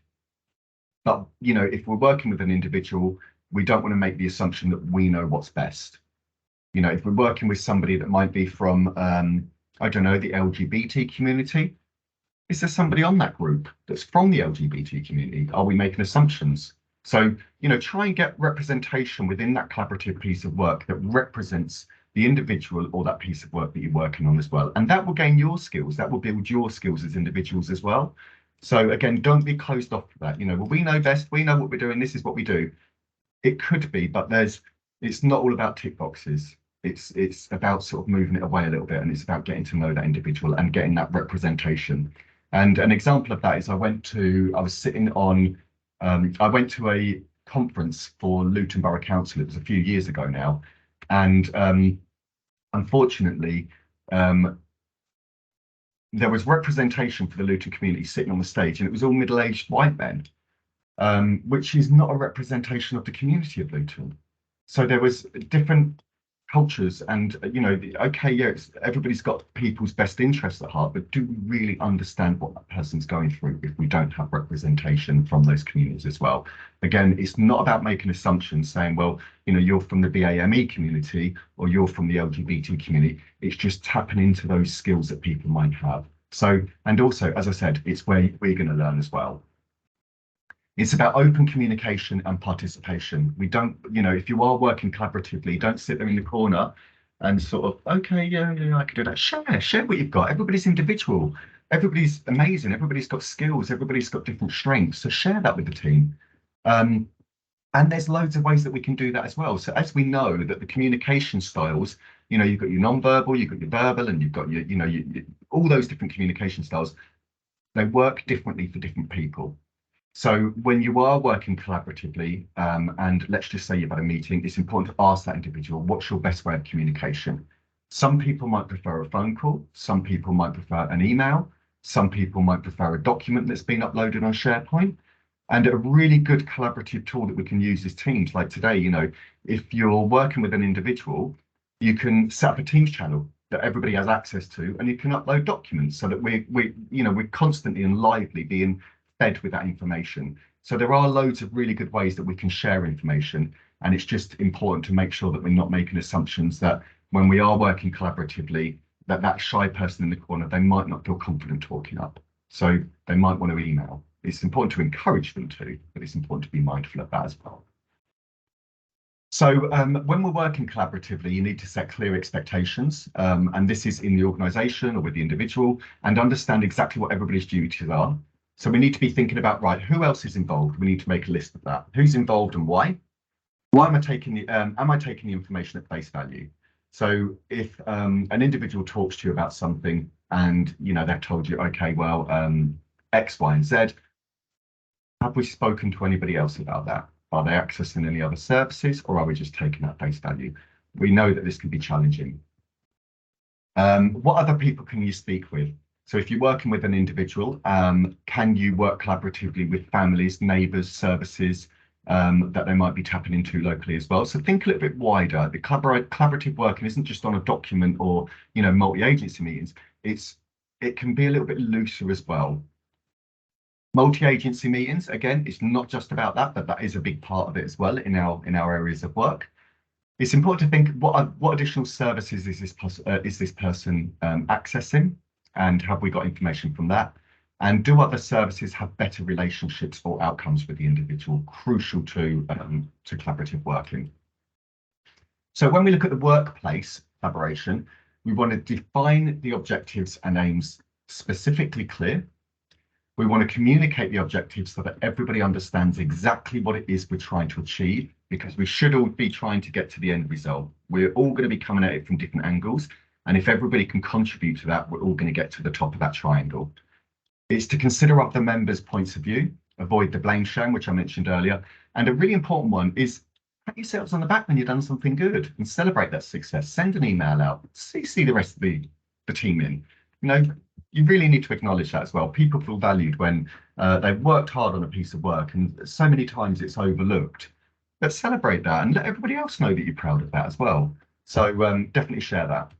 But, if we're working with an individual, we don't want to make the assumption that we know what's best. If we're working with somebody that might be from, I don't know, the LGBT community, is there somebody on that group that's from the LGBT community? Are we making assumptions? So, try and get representation within that collaborative piece of work that represents the individual or that piece of work that you're working on as well. And that will gain your skills. That will build your skills as individuals as well. So again, don't be closed off to that. Well, we know best. We know what we're doing. This is what we do. It could be, but it's not all about tick boxes. It's about sort of moving it away a little bit, and it's about getting to know that individual and getting that representation. And an example of that is I went to a conference for Luton Borough Council. It was a few years ago now, and unfortunately, there was representation for the Luton community sitting on the stage, and it was all middle-aged white men, which is not a representation of the community of Luton. So there was different cultures, and everybody's got people's best interests at heart, but do we really understand what that person's going through if we don't have representation from those communities as well? Again, it's not about making assumptions saying, well, you're from the BAME community or you're from the LGBT community. It's just tapping into those skills that people might have. So, and also, as I said, it's where we're going to learn as well. It's about open communication and participation. We don't, if you are working collaboratively, don't sit there in the corner and sort of, okay, yeah, I can do that. Share what you've got. Everybody's individual. Everybody's amazing. Everybody's got skills. Everybody's got different strengths. So share that with the team. And there's loads of ways that we can do that as well. So as we know that the communication styles, you've got your non-verbal, you've got your verbal, and you've got your, all those different communication styles, they work differently for different people. So when you are working collaboratively, and let's just say you've had a meeting, it's important to ask that individual, what's your best way of communication? Some people might prefer a phone call. Some people might prefer an email. Some people might prefer a document that's been uploaded on SharePoint. And a really good collaborative tool that we can use is Teams. Like today, if you're working with an individual, you can set up a Teams channel that everybody has access to, and you can upload documents so that we're constantly and lively being fed with that information. So there are loads of really good ways that we can share information, and it's just important to make sure that we're not making assumptions that when we are working collaboratively, that shy person in the corner, they might not feel confident talking up. So they might want to email. It's important to encourage them to, but it's important to be mindful of that as well. So when we're working collaboratively, you need to set clear expectations, and this is in the organisation or with the individual, and understand exactly what everybody's duties are. So we need to be thinking about, right, who else is involved? We need to make a list of that. Who's involved and why? Why am I taking the information at face value? So if an individual talks to you about something and they've told you, okay, well, X, Y, and Z, have we spoken to anybody else about that? Are they accessing any other services, or are we just taking that face value? We know that this can be challenging. What other people can you speak with? So if you're working with an individual, can you work collaboratively with families, neighbours, services that they might be tapping into locally as well? So think a little bit wider. The collaborative working isn't just on a document or multi-agency meetings. It can be a little bit looser as well. Multi-agency meetings, again, it's not just about that, but that is a big part of it as well in our areas of work. It's important to think what additional services is this person accessing, and have we got information from that? And do other services have better relationships or outcomes with the individual? Crucial to collaborative working. So when we look at the workplace collaboration, we want to define the objectives and aims specifically clear. We want to communicate the objectives so that everybody understands exactly what it is we're trying to achieve, because we should all be trying to get to the end result. We're all going to be coming at it from different angles. And if everybody can contribute to that, we're all going to get to the top of that triangle. It's to consider other members' points of view, avoid the blame shame, which I mentioned earlier. And a really important one is pat yourselves on the back when you've done something good and celebrate that success. Send an email out, see the rest of the team in. You really need to acknowledge that as well. People feel valued when they've worked hard on a piece of work, and so many times it's overlooked. But celebrate that and let everybody else know that you're proud of that as well. So definitely share that.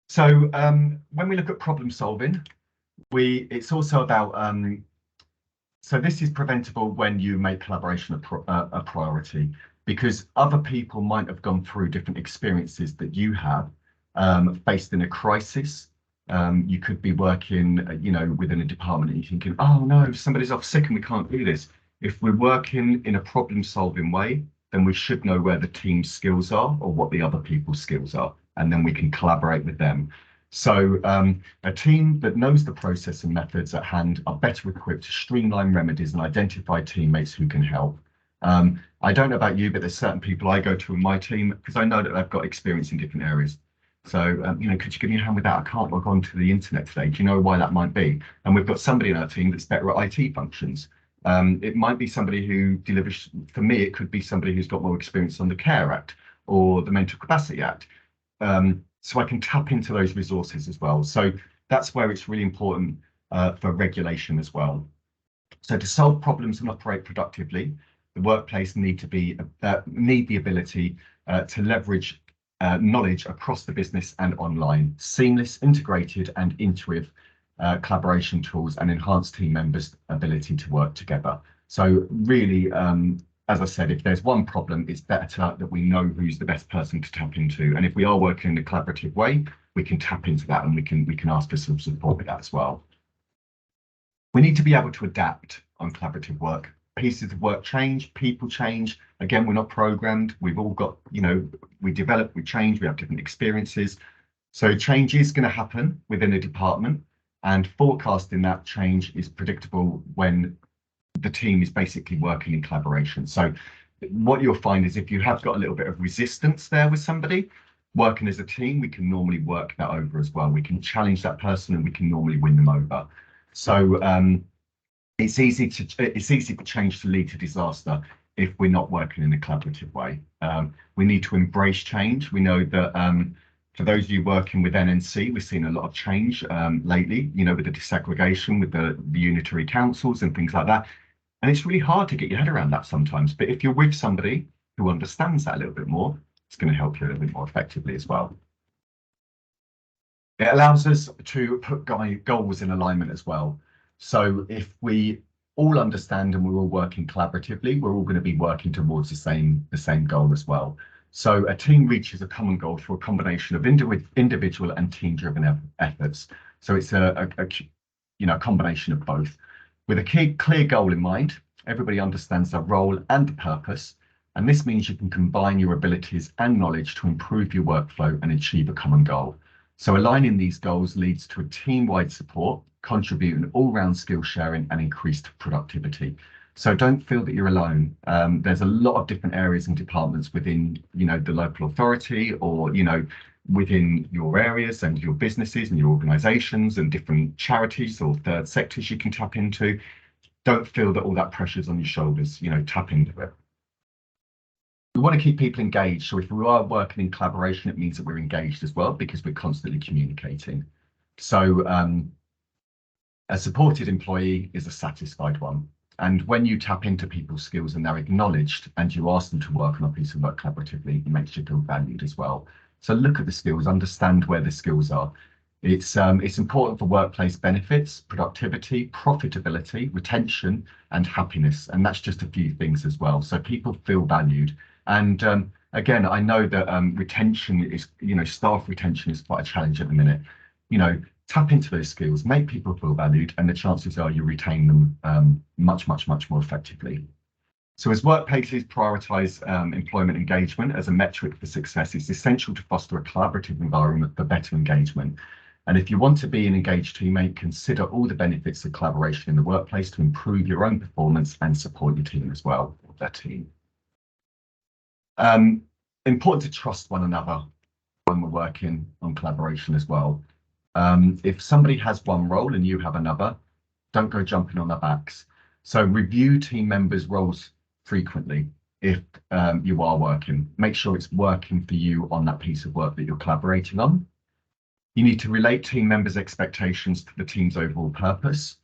So when we look at problem solving, it's also about, so this is preventable when you make collaboration a priority, because other people might have gone through different experiences that you have faced in a crisis. You could be working, within a department and you're thinking, oh no, somebody's off sick and we can't do this. If we're working in a problem-solving way, then we should know where the team's skills are or what the other people's skills are, and then we can collaborate with them. So a team that knows the process and methods at hand are better equipped to streamline remedies and identify teammates who can help. I don't know about you, but there's certain people I go to in my team because I know that they've got experience in different areas. So, could you give me a hand with that? I can't log on to the internet today. Do you know why that might be? And we've got somebody in our team that's better at IT functions. It might be somebody who delivers, for me, it could be somebody who's got more experience on the Care Act or the Mental Capacity Act. So I can tap into those resources as well. So that's where it's really important for regulation as well. So to solve problems and operate productively, the workplace need the ability to leverage knowledge across the business and online, seamless, integrated and intuitive collaboration tools and enhance team members' ability to work together. So really, as I said, if there's one problem, it's better that we know who's the best person to tap into. And if we are working in a collaborative way, we can tap into that and we can ask for some support with that as well. We need to be able to adapt on collaborative work. Pieces of work change, people change. Again, we're not programmed. We've all got, we develop, we change, we have different experiences. So change is going to happen within a department, and forecasting that change is predictable when the team is basically working in collaboration. So what you'll find is if you have got a little bit of resistance there with somebody, working as a team, we can normally work that over as well. We can challenge that person and we can normally win them over. So it's easy for change to lead to disaster if we're not working in a collaborative way. We need to embrace change. We know that for those of you working with NNC, we've seen a lot of change lately, with the disaggregation, with the unitary councils and things like that. And it's really hard to get your head around that sometimes. But if you're with somebody who understands that a little bit more, it's going to help you a little bit more effectively as well. It allows us to put goals in alignment as well. So if we all understand and we're all working collaboratively, we're all going to be working towards the same goal as well. So a team reaches a common goal through a combination of individual and team-driven efforts. So it's a combination of both. With a clear goal in mind, everybody understands their role and the purpose, and this means you can combine your abilities and knowledge to improve your workflow and achieve a common goal. So aligning these goals leads to a team-wide support, contributing all-round skill sharing and increased productivity. So don't feel that you're alone. There's a lot of different areas and departments within, the local authority or, within your areas and your businesses and your organisations and different charities or third sectors you can tap into. Don't feel that all that pressure's on your shoulders, tap into it. We want to keep people engaged. So if we are working in collaboration, it means that we're engaged as well because we're constantly communicating. So a supported employee is a satisfied one. And when you tap into people's skills and they're acknowledged and you ask them to work on a piece of work collaboratively, it makes you feel valued as well. So look at the skills, understand where the skills are. It's important for workplace benefits, productivity, profitability, retention, and happiness. And that's just a few things as well. So people feel valued. And again, I know that retention is, staff retention is quite a challenge at the minute. Tap into those skills, make people feel valued, and the chances are you retain them much, much, much more effectively. So as workplaces prioritise employment engagement as a metric for success, it's essential to foster a collaborative environment for better engagement. And if you want to be an engaged teammate, consider all the benefits of collaboration in the workplace to improve your own performance and support your team as well, or their team. Important to trust one another when we're working on collaboration as well. If somebody has one role and you have another, don't go jumping on their backs. So review team members' roles frequently if you are working. Make sure it's working for you on that piece of work that you're collaborating on. You need to relate team members' expectations to the team's overall purpose.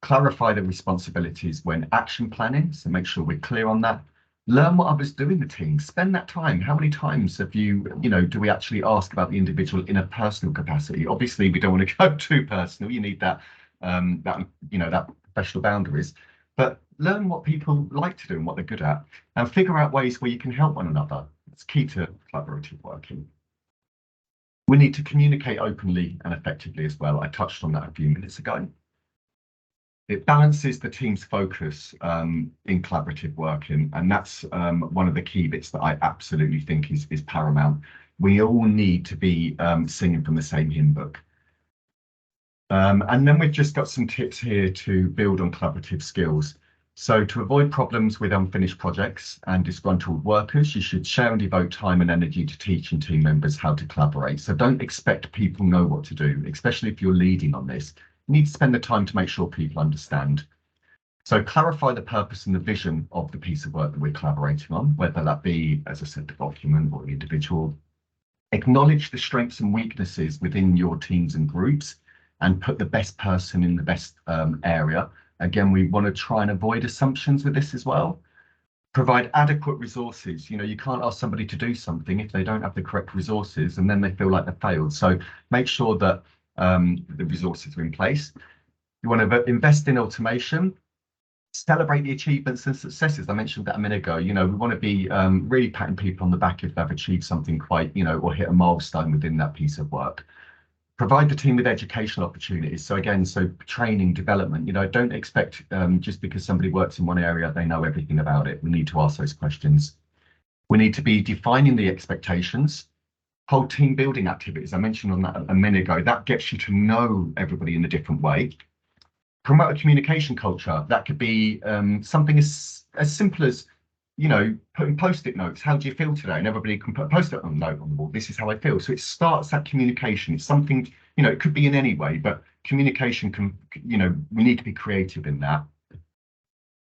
Clarify the responsibilities when action planning, so make sure we're clear on that. Learn what others do in the team. Spend that time. How many times have do we actually ask about the individual in a personal capacity? Obviously, we don't want to go too personal. You need that that professional boundaries. But learn what people like to do and what they're good at, and figure out ways where you can help one another. It's key to collaborative working. We need to communicate openly and effectively as well. I touched on that a few minutes ago. It balances the team's focus in collaborative working, and that's one of the key bits that I absolutely think is paramount. We all need to be singing from the same hymn book. And then we've just got some tips here to build on collaborative skills. So to avoid problems with unfinished projects and disgruntled workers, you should share and devote time and energy to teaching team members how to collaborate. So don't expect people know what to do, especially if you're leading on this. You need to spend the time to make sure people understand. So clarify the purpose and the vision of the piece of work that we're collaborating on, whether that be, as I said, the document or the individual. Acknowledge the strengths and weaknesses within your teams and groups and put the best person in the best area. Again, we want to try and avoid assumptions with this as well. Provide adequate resources. You can't ask somebody to do something if they don't have the correct resources, and then they feel like they failed. So make sure that the resources are in place. You want to invest in automation, celebrate the achievements and successes. I mentioned that a minute ago. We want to be really patting people on the back if they've achieved something quite, or hit a milestone within that piece of work. Provide the team with educational opportunities. So again, training, development. Don't expect just because somebody works in one area, they know everything about it. We need to ask those questions. We need to be defining the expectations. Hold team building activities. I mentioned on that a minute ago. That gets you to know everybody in a different way. Promote a communication culture. That could be something as simple as, putting post-it notes. How do you feel today? And everybody can put a post-it note on the wall. This is how I feel. So it starts that communication. It's something, it could be in any way, but communication can, we need to be creative in that.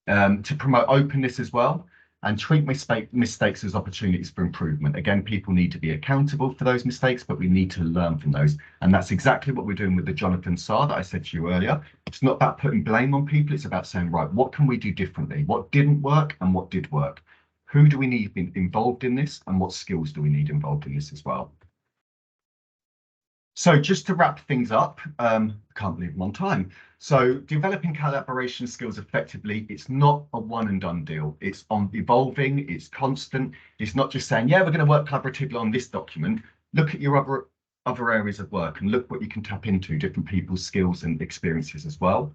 To promote openness as well, and treat mistakes as opportunities for improvement. Again, people need to be accountable for those mistakes, but we need to learn from those. And that's exactly what we're doing with the Jonathan SAR that I said to you earlier. It's not about putting blame on people. It's about saying, right, what can we do differently? What didn't work and what did work? Who do we need involved in this? And what skills do we need involved in this as well? So just to wrap things up, can't believe I'm on time. So developing collaboration skills effectively, it's not a one and done deal. It's evolving, it's constant. It's not just saying, yeah, we're going to work collaboratively on this document. Look at your other areas of work and look what you can tap into, different people's skills and experiences as well.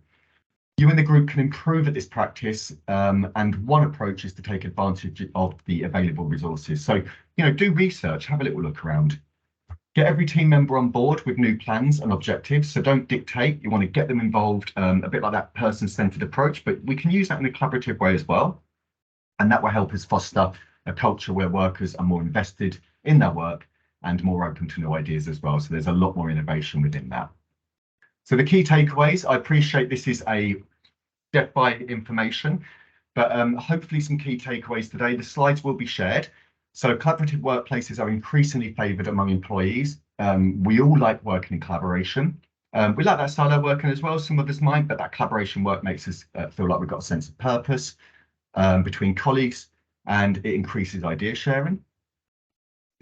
You and the group can improve at this practice, and one approach is to take advantage of the available resources. So, do research, have a little look around. Get every team member on board with new plans and objectives. So don't dictate, you want to get them involved, a bit like that person-centered approach, but we can use that in a collaborative way as well. And that will help us foster a culture where workers are more invested in their work and more open to new ideas as well. So there's a lot more innovation within that. So the key takeaways, I appreciate this is a death by information, but hopefully some key takeaways today. The slides will be shared. So collaborative workplaces are increasingly favoured among employees. We all like working in collaboration. We like that style of working as well. Some of us might, but that collaboration work makes us feel like we've got a sense of purpose between colleagues, and it increases idea sharing.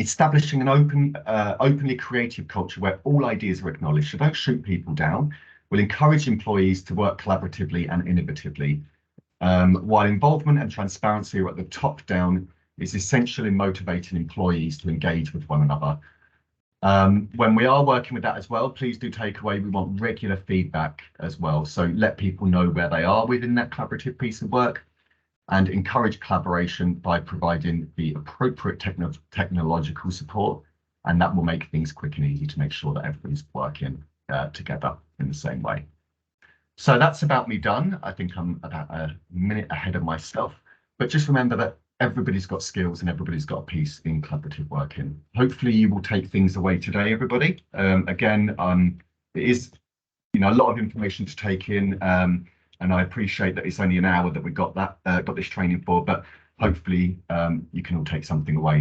Establishing an openly creative culture where all ideas are acknowledged, so don't shoot people down, will encourage employees to work collaboratively and innovatively. While involvement and transparency are at the top down, is essential in motivating employees to engage with one another. When we are working with that as well, please do take away, we want regular feedback as well. So let people know where they are within that collaborative piece of work, and encourage collaboration by providing the appropriate technological support. And that will make things quick and easy to make sure that everybody's working together in the same way. So that's about me done. I think I'm about a minute ahead of myself, but just remember that everybody's got skills and everybody's got a piece in collaborative working. Hopefully you will take things away today, everybody. Again, it is, a lot of information to take in, and I appreciate that it's only an hour that we got this training for, but hopefully you can all take something away.